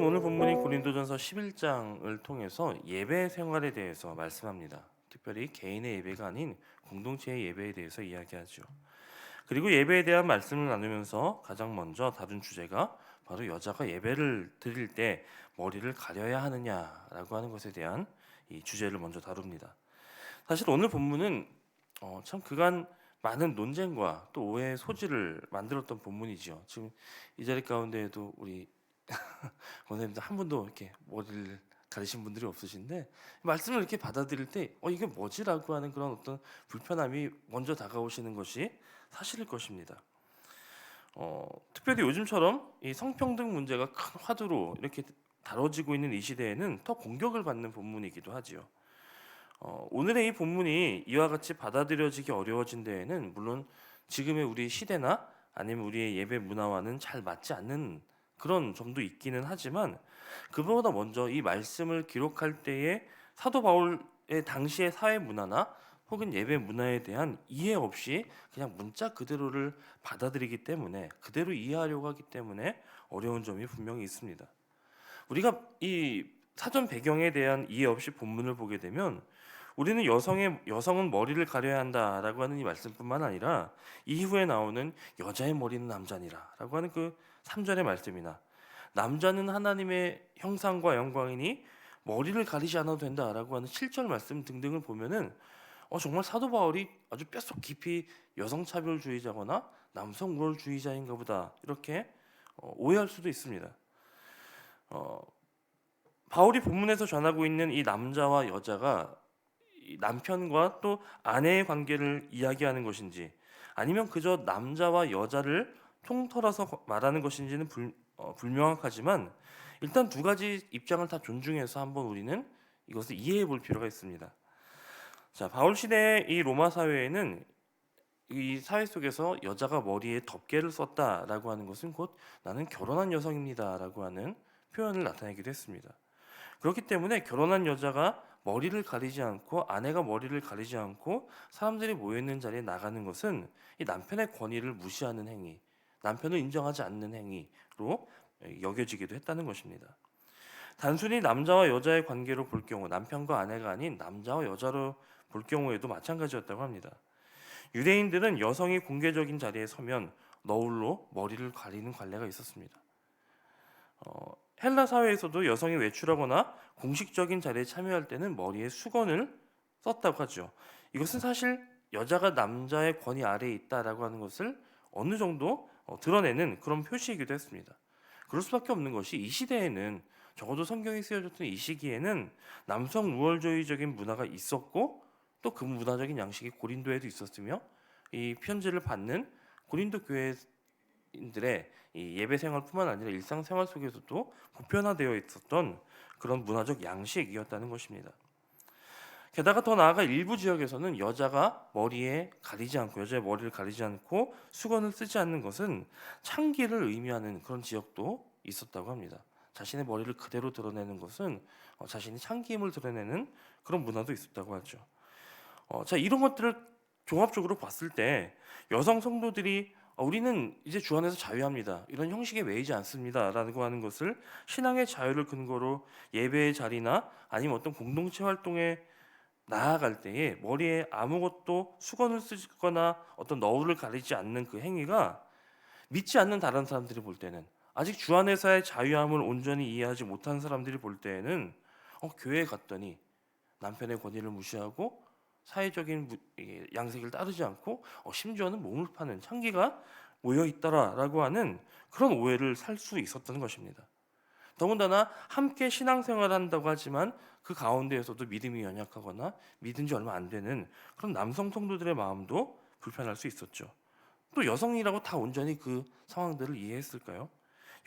지금 오늘 본문이 고린도전서 11장을 통해서 예배 생활에 대해서 말씀합니다. 특별히 개인의 예배가 아닌 공동체의 예배에 대해서 이야기하죠. 그리고 예배에 대한 말씀을 나누면서 가장 먼저 다룬 주제가 바로 여자가 예배를 드릴 때 머리를 가려야 하느냐라고 하는 것에 대한 이 주제를 먼저 다룹니다. 사실 오늘 본문은 참 그간 많은 논쟁과 또 오해의 소지를 만들었던 본문이죠. 지금 이 자리 가운데에도 우리 권사님들 한 분도 이렇게 머리를 가리신 분들이 없으신데 말씀을 이렇게 받아들일 때 이게 뭐지라고 하는 그런 어떤 불편함이 먼저 다가오시는 것이 사실일 것입니다. 특별히 요즘처럼 이 성평등 문제가 큰 화두로 이렇게 다뤄지고 있는 이 시대에는 더 공격을 받는 본문이기도 하지요. 오늘의 이 본문이 이와 같이 받아들여지기 어려워진 데에는 물론 지금의 우리 시대나 아니면 우리의 예배 문화와는 잘 맞지 않는 그런 점도 있기는 하지만 그보다 먼저 이 말씀을 기록할 때에 사도 바울의 당시의 사회 문화나 혹은 예배 문화에 대한 이해 없이 그냥 문자 그대로를 받아들이기 때문에 그대로 이해하려고 하기 때문에 어려운 점이 분명히 있습니다. 우리가 이 사전 배경에 대한 이해 없이 본문을 보게 되면 우리는 여성은 머리를 가려야 한다라고 하는 이 말씀뿐만 아니라 이후에 나오는 여자의 머리는 남자니라라고 하는 그 3절의 말씀이나 남자는 하나님의 형상과 영광이니 머리를 가리지 않아도 된다라고 하는 7절 말씀 등등을 보면은 정말 사도 바울이 아주 뼛속 깊이 여성 차별주의자거나 남성 우월주의자인가 보다 이렇게 오해할 수도 있습니다. 어, 바울이 본문에서 전하고 있는 이 남자와 여자가 이 남편과 또 아내의 관계를 이야기하는 것인지 아니면 그저 남자와 여자를 통틀어서 말하는 것인지는 불명확하지만 일단 두 가지 입장을 다 존중해서 한번 우리는 이것을 이해해 볼 필요가 있습니다. 자, 바울 시대의 이 로마 사회에는 이 사회 속에서 여자가 머리에 덮개를 썼다라고 하는 것은 곧 나는 결혼한 여성입니다라고 하는 표현을 나타내기도 했습니다. 그렇기 때문에 결혼한 여자가 머리를 가리지 않고 아내가 머리를 가리지 않고 사람들이 모여 있는 자리에 나가는 것은 이 남편의 권위를 무시하는 행위, 남편을 인정하지 않는 행위로 여겨지기도 했다는 것입니다. 단순히 남자와 여자의 관계로 볼 경우 남편과 아내가 아닌 남자와 여자로 볼 경우에도 마찬가지였다고 합니다. 유대인들은 여성이 공개적인 자리에 서면 너울로 머리를 가리는 관례가 있었습니다. 헬라 사회에서도 여성이 외출하거나 공식적인 자리에 참여할 때는 머리에 수건을 썼다고 하죠. 이것은 사실 여자가 남자의 권위 아래에 있다라고 하는 것을 어느 정도 드러내는 그런 표시이기도 했습니다. 그럴 수밖에 없는 것이 이 시대에는 적어도 성경이 쓰여졌던 이 시기에는 남성 우월주의적인 문화가 있었고 또 그 문화적인 양식이 고린도에도 있었으며 이 편지를 받는 고린도 교회인들의 이 예배 생활뿐만 아니라 일상생활 속에서도 보편화되어 있었던 그런 문화적 양식이었다는 것입니다. 게다가 더 나아가 일부 지역에서는 여자의 머리를 가리지 않고 수건을 쓰지 않는 것은 창기를 의미하는 그런 지역도 있었다고 합니다. 자신의 머리를 그대로 드러내는 것은 자신의 창기임을 드러내는 그런 문화도 있었다고 하죠. 자, 이런 것들을 종합적으로 봤을 때 여성 성도들이 우리는 이제 주 안에서 자유합니다. 이런 형식에 매이지 않습니다라고 하는 것을 신앙의 자유를 근거로 예배의 자리나 아니면 어떤 공동체 활동에 나아갈 때에 머리에 아무것도 수건을 쓰거나 어떤 너울을 가리지 않는 그 행위가 믿지 않는 다른 사람들이 볼 때는 아직 주 안에서의 자유함을 온전히 이해하지 못한 사람들이 볼 때에는 교회에 갔더니 남편의 권위를 무시하고 사회적인 양식을 따르지 않고 심지어는 몸을 파는 창기가 모여 있더라라고 하는 그런 오해를 살 수 있었던 것입니다. 더군다나 함께 신앙생활을 한다고 하지만 그 가운데에서도 믿음이 연약하거나 믿은 지 얼마 안 되는 그런 남성 성도들의 마음도 불편할 수 있었죠. 또 여성이라고 다 온전히 그 상황들을 이해했을까요?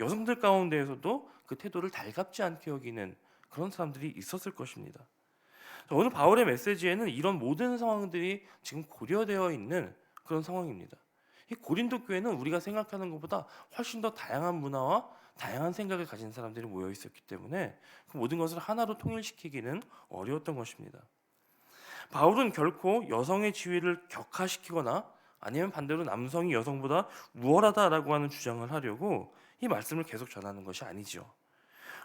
여성들 가운데에서도 그 태도를 달갑지 않게 여기는 그런 사람들이 있었을 것입니다. 오늘 바울의 메시지에는 이런 모든 상황들이 지금 고려되어 있는 그런 상황입니다. 이 고린도 교회는 우리가 생각하는 것보다 훨씬 더 다양한 문화와 다양한 생각을 가진 사람들이 모여 있었기 때문에 그 모든 것을 하나로 통일시키기는 어려웠던 것입니다. 바울은 결코 여성의 지위를 격하시키거나 아니면 반대로 남성이 여성보다 우월하다라고 하는 주장을 하려고 이 말씀을 계속 전하는 것이 아니죠.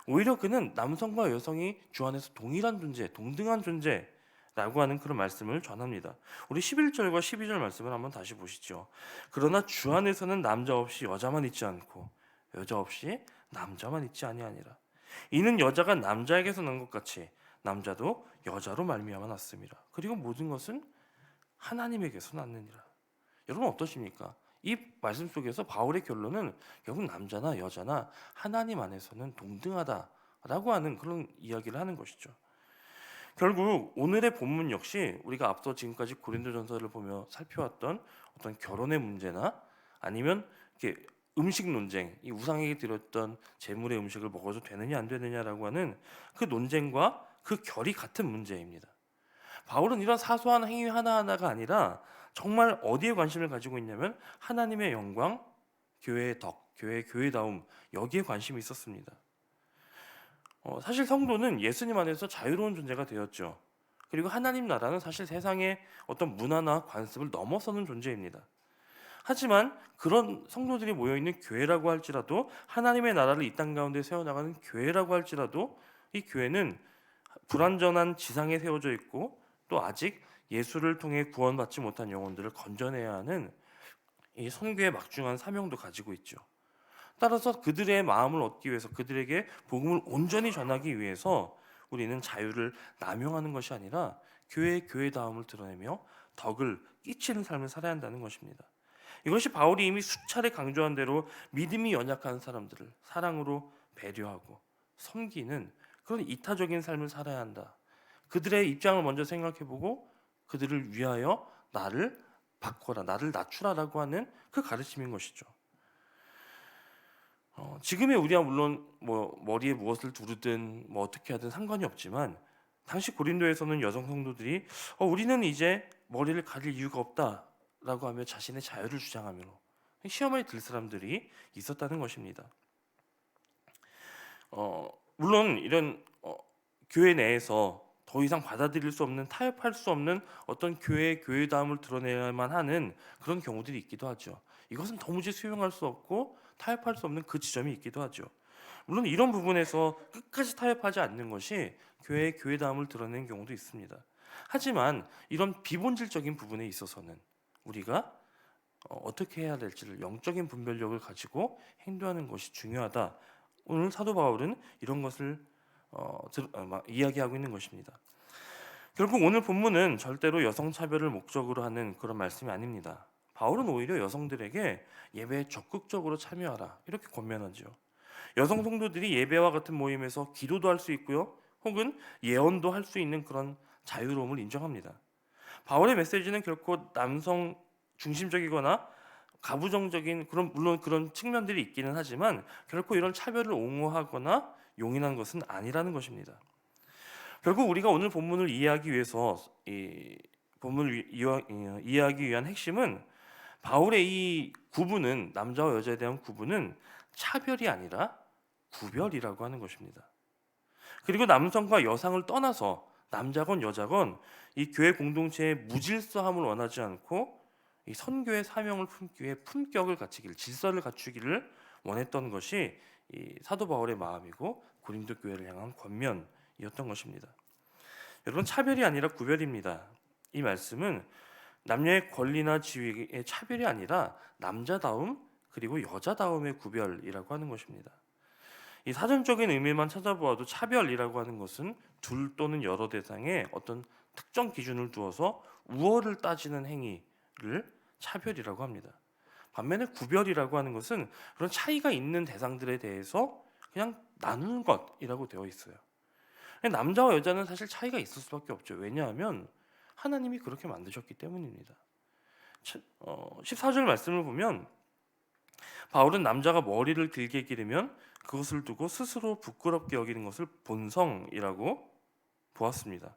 오히려 그는 남성과 여성이 주 안에서 동일한 존재, 동등한 존재라고 하는 그런 말씀을 전합니다. 우리 11절과 12절 말씀을 한번 다시 보시죠. 그러나 주 안에서는 남자 없이 여자만 있지 않고 여자 없이 남자만 있지 아니하니라. 이는 여자가 남자에게서 난 것 같이 남자도 여자로 말미암아 났습니다. 그리고 모든 것은 하나님에게서 났느니라. 여러분 어떠십니까? 이 말씀 속에서 바울의 결론은 결국 남자나 여자나 하나님 안에서는 동등하다라고 하는 그런 이야기를 하는 것이죠. 결국 오늘의 본문 역시 우리가 앞서 지금까지 고린도전서를 보며 살펴왔던 어떤 결혼의 문제나 아니면 이렇게 음식 논쟁, 이 우상에게 드렸던 제물의 음식을 먹어도 되느냐 안 되느냐라고 하는 그 논쟁과 그 결이 같은 문제입니다. 바울은 이런 사소한 행위 하나하나가 아니라 정말 어디에 관심을 가지고 있냐면 하나님의 영광, 교회의 덕, 교회의 교회다움, 여기에 관심이 있었습니다. 사실 성도는 예수님 안에서 자유로운 존재가 되었죠. 그리고 하나님 나라는 사실 세상의 어떤 문화나 관습을 넘어서는 존재입니다. 하지만 그런 성도들이 모여있는 교회라고 할지라도 하나님의 나라를 이 땅 가운데 세워나가는 교회라고 할지라도 이 교회는 불완전한 지상에 세워져 있고 또 아직 예수를 통해 구원받지 못한 영혼들을 건져내야 하는 이 선교의 막중한 사명도 가지고 있죠. 따라서 그들의 마음을 얻기 위해서 그들에게 복음을 온전히 전하기 위해서 우리는 자유를 남용하는 것이 아니라 교회의 교회다움을 드러내며 덕을 끼치는 삶을 살아야 한다는 것입니다. 이것이 바울이 이미 수차례 강조한 대로 믿음이 연약한 사람들을 사랑으로 배려하고 섬기는 그런 이타적인 삶을 살아야 한다. 그들의 입장을 먼저 생각해보고 그들을 위하여 나를 바꿔라, 나를 낮추라라고 하는 그 가르침인 것이죠. 지금의 우리야 물론 머리에 무엇을 두르든 어떻게 하든 상관이 없지만 당시 고린도에서는 여성 성도들이 우리는 이제 머리를 가릴 이유가 없다라고 하며 자신의 자유를 주장하며 시험에 들 사람들이 있었다는 것입니다. 물론 이런 교회 내에서 더 이상 받아들일 수 없는, 타협할 수 없는 어떤 교회의 교회다움을 드러내야만 하는 그런 경우들이 있기도 하죠. 이것은 도무지 수용할 수 없고 타협할 수 없는 그 지점이 있기도 하죠. 물론 이런 부분에서 끝까지 타협하지 않는 것이 교회의 교회다움을 드러내는 경우도 있습니다. 하지만 이런 비본질적인 부분에 있어서는 우리가 어떻게 해야 될지를 영적인 분별력을 가지고 행동하는 것이 중요하다. 오늘 사도 바울은 이런 것을 이야기하고 있는 것입니다. 결국 오늘 본문은 절대로 여성 차별을 목적으로 하는 그런 말씀이 아닙니다. 바울은 오히려 여성들에게 예배에 적극적으로 참여하라 이렇게 권면하죠. 여성 성도들이 예배와 같은 모임에서 기도도 할 수 있고요, 혹은 예언도 할 수 있는 그런 자유로움을 인정합니다. 바울의 메시지는 결코 남성 중심적이거나 가부장적인 물론 그런 측면들이 있기는 하지만 결코 이런 차별을 옹호하거나 용인한 것은 아니라는 것입니다. 결국 우리가 오늘 본문을 이해하기 위해서 이 본문을 이해하기 위한 핵심은 바울의 이 구분은, 남자와 여자에 대한 구분은 차별이 아니라 구별이라고 하는 것입니다. 그리고 남성과 여성을 떠나서 남자건 여자건 이 교회 공동체의 무질서함을 원하지 않고 이 선교의 사명을 품기 위해 품격을 갖추기를, 질서를 갖추기를 원했던 것이 이 사도 바울의 마음이고 고린도 교회를 향한 권면이었던 것입니다. 여러분, 차별이 아니라 구별입니다. 이 말씀은 남녀의 권리나 지위의 차별이 아니라 남자다움 그리고 여자다움의 구별이라고 하는 것입니다. 이 사전적인 의미만 찾아보아도 차별이라고 하는 것은 둘 또는 여러 대상의 어떤 특정 기준을 두어서 우월을 따지는 행위를 차별이라고 합니다. 반면에 구별이라고 하는 것은 그런 차이가 있는 대상들에 대해서 그냥 나누는 것이라고 되어 있어요. 남자와 여자는 사실 차이가 있을 수밖에 없죠. 왜냐하면 하나님이 그렇게 만드셨기 때문입니다. 14절 말씀을 보면 바울은 남자가 머리를 길게 기르면 그것을 두고 스스로 부끄럽게 여기는 것을 본성이라고 보았습니다.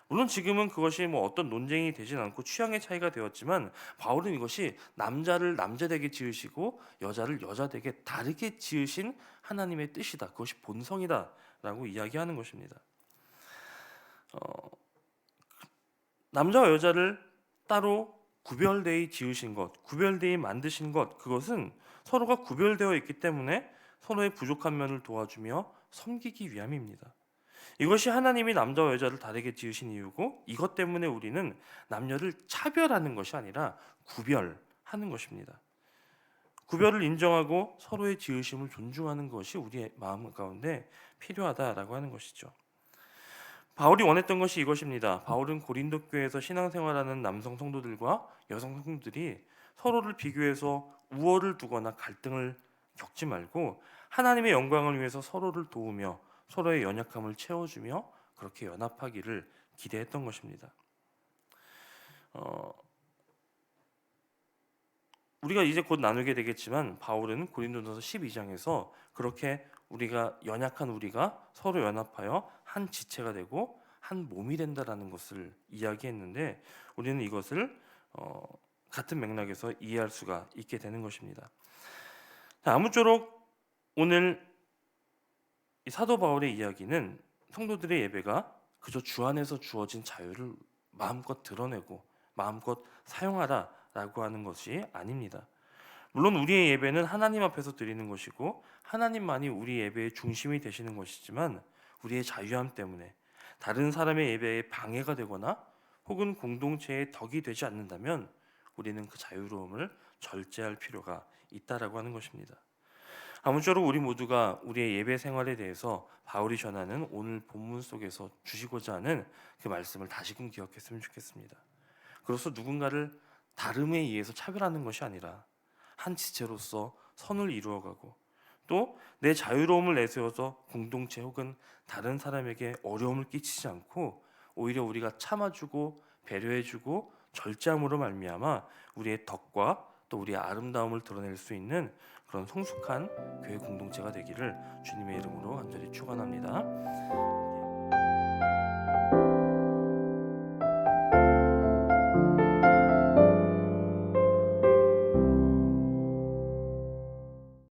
물론 지금은 그것이 어떤 논쟁이 되진 않고 취향의 차이가 되었지만 바울은 이것이 남자를 남자되게 지으시고 여자를 여자되게 다르게 지으신 하나님의 뜻이다. 그것이 본성이다라고 이야기하는 것입니다. 남자와 여자를 따로 구별되이 지으신 것, 구별되이 만드신 것, 그것은 서로가 구별되어 있기 때문에 서로의 부족한 면을 도와주며 섬기기 위함입니다. 이것이 하나님이 남자와 여자를 다르게 지으신 이유고, 이것 때문에 우리는 남녀를 차별하는 것이 아니라 구별하는 것입니다. 구별을 인정하고 서로의 지으심을 존중하는 것이 우리의 마음 가운데 필요하다라고 하는 것이죠. 바울이 원했던 것이 이것입니다. 바울은 고린도 교회에서 신앙생활하는 남성 성도들과 여성 성도들이 서로를 비교해서 우월을 두거나 갈등을 겪지 말고 하나님의 영광을 위해서 서로를 도우며 서로의 연약함을 채워주며 그렇게 연합하기를 기대했던 것입니다. 우리가 이제 곧 나누게 되겠지만 바울은 고린도전서 12장에서 그렇게 연약한 우리가 서로 연합하여 한 지체가 되고 한 몸이 된다라는 것을 이야기했는데, 우리는 이것을 같은 맥락에서 이해할 수가 있게 되는 것입니다. 자, 아무쪼록 오늘 이 사도 바울의 이야기는 성도들의 예배가 그저 주 안에서 주어진 자유를 마음껏 드러내고 마음껏 사용하라라고 하는 것이 아닙니다. 물론 우리의 예배는 하나님 앞에서 드리는 것이고 하나님만이 우리 예배의 중심이 되시는 것이지만, 우리의 자유함 때문에 다른 사람의 예배에 방해가 되거나 혹은 공동체의 덕이 되지 않는다면 우리는 그 자유로움을 절제할 필요가 있다라고 하는 것입니다. 아무쪼록 우리 모두가 우리의 예배 생활에 대해서 바울이 전하는 오늘 본문 속에서 주시고자 하는 그 말씀을 다시금 기억했으면 좋겠습니다. 그래서 누군가를 다름에 의해서 차별하는 것이 아니라 한 지체로서 선을 이루어가고 또 내 자유로움을 내세워서 공동체 혹은 다른 사람에게 어려움을 끼치지 않고 오히려 우리가 참아주고 배려해주고 절제함으로 말미암아 우리의 덕과 또 우리의 아름다움을 드러낼 수 있는 그런 성숙한 교회 공동체가 되기를 주님의 이름으로 간절히 축원합니다.